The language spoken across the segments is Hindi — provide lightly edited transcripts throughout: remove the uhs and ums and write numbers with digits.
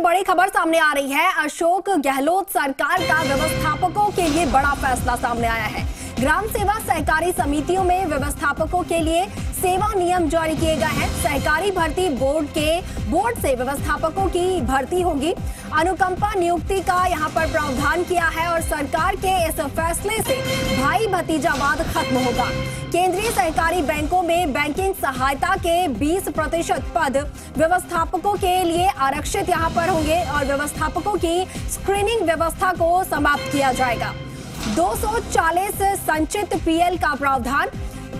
बड़ी खबर सामने आ रही है। अशोक गहलोत सरकार का व्यवस्थापकों के लिए बड़ा फैसला सामने आया है। ग्राम सेवा सहकारी समितियों में व्यवस्थापकों के लिए सेवा नियम जारी किए गए हैं। सहकारी भर्ती बोर्ड से व्यवस्थापकों की भर्ती होगी। अनुकंपा नियुक्ति का यहां पर प्रावधान किया है और सरकार के इस फैसले से भाई भतीजावाद खत्म होगा। केंद्रीय सहकारी बैंकों में बैंकिंग सहायता के 20% पद व्यवस्थापकों के लिए आरक्षित यहां पर होंगे और व्यवस्थापकों की स्क्रीनिंग व्यवस्था को समाप्त किया जाएगा। 240 संचित पीएल का प्रावधान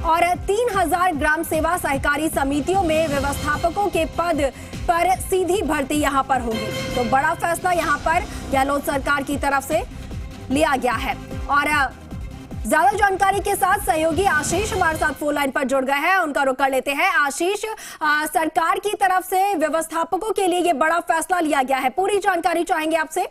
और 3000 ग्राम सेवा सहकारी समितियों में व्यवस्थापकों के पद पर सीधी भर्ती यहां पर होगी। तो बड़ा फैसला यहां पर गहलोत सरकार की तरफ से लिया गया है। और ज्यादा जानकारी के साथ सहयोगी आशीष हमारे साथ फोन लाइन पर जुड़ गए हैं, उनका रुख कर लेते हैं। आशीष, सरकार की तरफ से व्यवस्थापकों के लिए ये बड़ा फैसला लिया गया है, पूरी जानकारी चाहेंगे आपसे।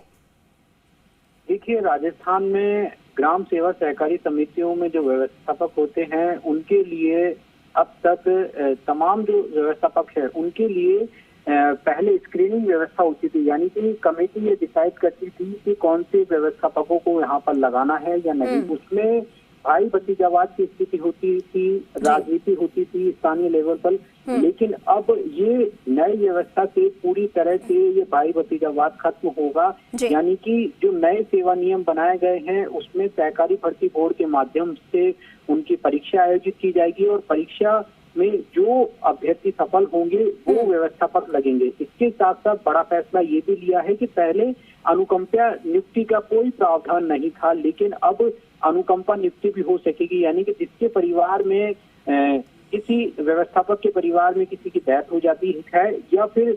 देखिए, राजस्थान में ग्राम सेवा सहकारी समितियों में जो व्यवस्थापक होते हैं उनके लिए अब तक तमाम जो व्यवस्थापक है उनके लिए पहले स्क्रीनिंग व्यवस्था होती थी, यानी कि कमेटी ये डिसाइड करती थी कि कौन से व्यवस्थापकों को यहाँ पर लगाना है या नहीं। उसमें भाई भतीजावाद की स्थिति होती थी, राजनीति होती थी स्थानीय लेवल पर। लेकिन अब ये नई व्यवस्था से पूरी तरह से ये भाई भतीजावाद खत्म होगा। यानी कि जो नए सेवा नियम बनाए गए हैं उसमें सहकारी भर्ती बोर्ड के माध्यम से उनकी परीक्षा आयोजित की जाएगी और परीक्षा में जो अभ्यर्थी सफल होंगे वो व्यवस्थापक लगेंगे। इसके साथ साथ बड़ा फैसला ये भी लिया है कि पहले अनुकंपा नियुक्ति का कोई प्रावधान नहीं था, लेकिन अब अनुकंपा नियुक्ति भी हो सकेगी। यानी कि जिसके परिवार में किसी व्यवस्थापक के परिवार में किसी की डेथ हो जाती है या फिर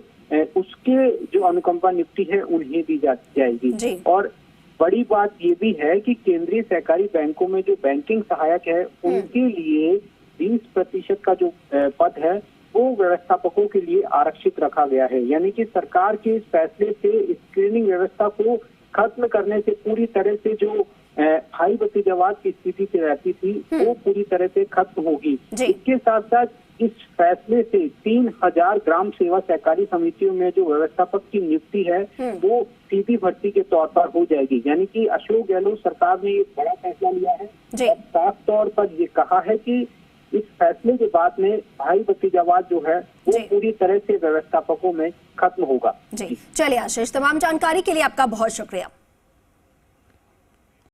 उसके जो अनुकंपा नियुक्ति है उन्हें दी जाएगी। और बड़ी बात ये भी है कि केंद्रीय सहकारी बैंकों में जो बैंकिंग सहायक है उनके लिए 20% का जो पद है वो व्यवस्थापकों के लिए आरक्षित रखा गया है। यानी कि सरकार के इस फैसले से स्क्रीनिंग व्यवस्था को खत्म करने से पूरी तरह से जो भाई भतीजावाद की स्थिति से रहती थी वो पूरी तरह से खत्म होगी। इसके साथ साथ इस फैसले से 3000 ग्राम सेवा सहकारी समितियों में जो व्यवस्थापक की नियुक्ति है वो सीधी भर्ती के तौर पर हो जाएगी। यानी कि अशोक गहलोत सरकार ने एक बड़ा फैसला लिया है और साफ तौर पर ये कहा है कि इस फैसले के बाद में भाई भतीजावाद जो है वो पूरी तरह से व्यवस्थापकों में खत्म होगा। चलिए आशीष, तमाम जानकारी के लिए आपका बहुत शुक्रिया।